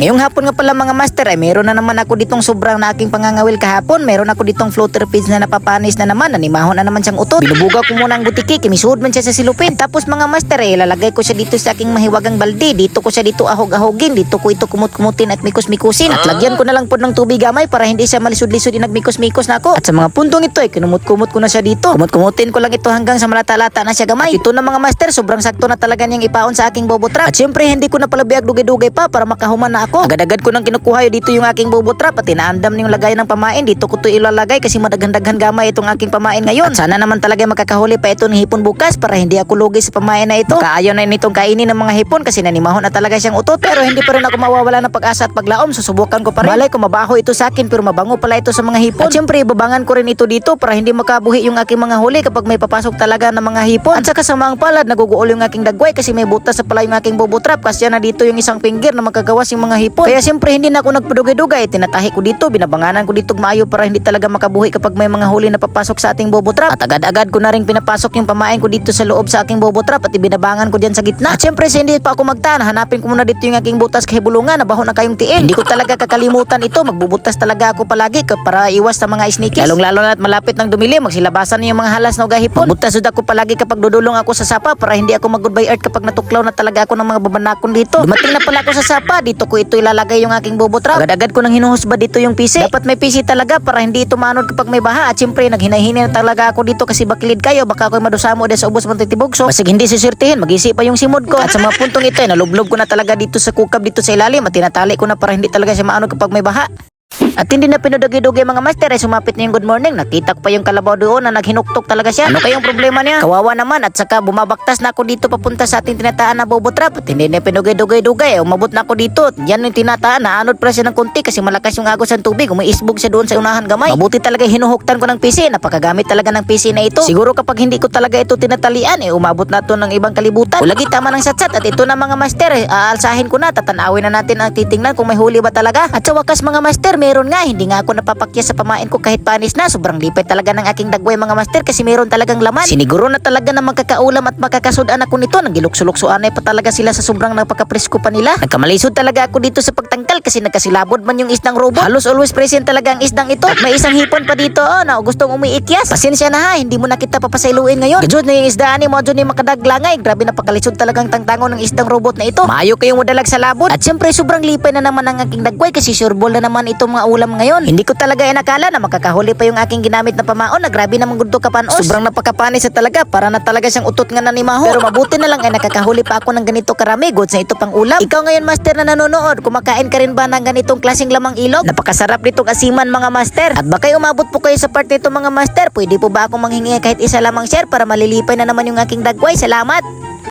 Ngayong hapon nga pala mga master ay meron na naman ako ditong sobrang na aking pangangawil kahapon. Meron ako ditong floater feeds na napapanis na naman. Nanimahon na naman siyang utot. Binubuga ko muna ang butiki. Kimisuod man siya sa silupin. Tapos mga master ay ilalagay ko siya dito sa aking mahiwagang balde. Dito ko siya dito ahog-ahogin. Dito ko ito kumut-kumutin at mikos-mikusin. At lagyan ko na lang po ng tubig gamay para hindi siya malisod-lisod nagmikos-mikos na ako. At sa mga puntong ito ay kinumut-kumut ko na siya dito. Kumut-kumutin ko lang ito hanggang sa malata-lata na siya gamay. Ito na mga master, sobrang sakto na talaga niyang ipaon sa aking bobo trap. At syempre hindi ko na pala biyag dugay-dugay pa para makahuman na ako. Agad-agad ko nang kinukuha dito yung aking bobo trap at inaandam yung lagay ng pamain. Dito ko to ilalagay kasi madaghan-daghan gamay itong aking pamain ngayon. At sana naman talaga makakahuli pa ito ng hipon bukas para hindi ako lugi sa pamain na ito. Kaayaw na nitong kainin ng mga hipon kasi nanimahon na talaga siyang utot. Pero hindi pa rin ako mawawala ng pag-asa at paglaom. Susubukan ko pa rin. Malay ko mabaho ito sa akin pero mabango pala ito sa mga hipon. At syempre ibabangan ko rin ito dito para hindi makabuhi yung aking mga huli kapag may papasok talaga ng mga hipon. At sa kasamaang palad naguguol yung aking dagway kasi may butas sa pala yung aking bobo trap kasi na dito yung isang finger na magkagawas yung mga hipon. Kaya syempre hindi na ako nagpadugay-dugay. Tinatahi ko dito, binabanganan ko dito maayo para hindi talaga makabuhi kapag may mga huli na papasok sa ating bobo trap. At agad-agad ko na rin pinapasok yung pamain ko dito sa loob sa aking bobo trap at ibinabangan ko diyan sa gitna. At syempre hindi pa ako magtahan, hanapin ko muna dito yung aking butas kay bulungan na baho na kayong tiil. Hindi ko talaga kakalimutan ito, magbubutas talaga ako palagi para iwas sa mga sneakies. Lalong-lalo na at malapit ng dumilim, magsilabasan na yung mga halas na ugahipon. Magbutas ako palagi kapag dudulong ako sa sapa para hindi ako mag-goodbye earth kapag natuklaw na talaga ako ng mga babanakon dito. Dumating na pala ako sa sapa, dito ko ito ilalagay yung aking bobo trap. Agad-agad ko nang hinuhusba dito yung PC. Dapat may PC talaga para hindi ito manod kapag may baha. At syempre naghinay-hinay na talaga ako dito kasi bakilid kayo, baka ako'y madusamo dahil sa ubos mong titibugso. Basig hindi sisurtihin, mag-isip pa yung simod ko. At sa mga puntong ito nalublob ko na talaga dito sa kukab dito sa ilalim at tinatali ko na para hindi talaga siya maanod kapag may baha. At hindi na pinudugi-dugi mga master ay sumapit na yung good morning. Nakita ko pa yung kalabaw doon na naghinuktok talaga siya. Ano kayong problema niya? Kawawa naman at saka bumabaktas na ako dito papunta sa ating tinataan na bobo trap. At hindi na pinudugi-dugi-dugi. Umabot na ako dito. Yan yung tinataan. Naanod pa siya ng konti kasi malakas yung agos ng tubig. Umiisbog siya doon sa unahan gamay. Mabuti talaga hinuhuktan ko ng PC. Napakagamit talaga ng PC na ito. Siguro kapag hindi ko talaga ito tinatalian umabot na to ng ibang kalibutan. Ulagi tama ng satsat. At ito na mga master aalsahin ko na. Tatanawin na natin ang titingnan kung may huli ba talaga. At sa wakas mga master meron nga, hindi nga ako napapakya sa pamain ko kahit panis na. Sobrang lipay talaga ng aking dagway mga master kasi meron talagang laman. Siniguro na talaga na magkakaulam at makakasudan ako nito. Nagiluksuluksuan pa talaga sila sa sobrang napakapresko pa nila. Nagkamalisod talaga ako dito sa pagtangkal kasi nagkasilabod man yung isdang robot. Halos always present talaga ang isdang ito. At may isang hipon pa dito na gustong umiikyas. Pasensya na ha, hindi mo na kita papasailuin ngayon. Gajud na yung isdaan ni mo dyan yung makadaglangay. Grabe napakalisod talagang tangtangon ng isdang robot na ito. Maayo kayong madalag sa labot. At syempre sobrang lipay na naman ang aking dagway kasi sureball na naman itong mga ulam ngayon. Hindi ko talaga inakala na makakahuli pa yung aking ginamit na pamaon na grabe namang gusto kapanos. Sobrang napakapanis sa talaga para na talaga siyang utot nga nanimaho. Pero mabuti na lang ay nakakahuli pa ako ng ganito karami. Goods na ito pang ulam. Ikaw ngayon master na nanonood, kumakain ka rin ba ng ganitong klaseng lamang ilog? Napakasarap nitong asiman mga master. At baka umabot po kayo sa part nito mga master, pwede po ba akong manghingi kahit isa lamang share para malilipay na naman yung aking dagway? Salamat!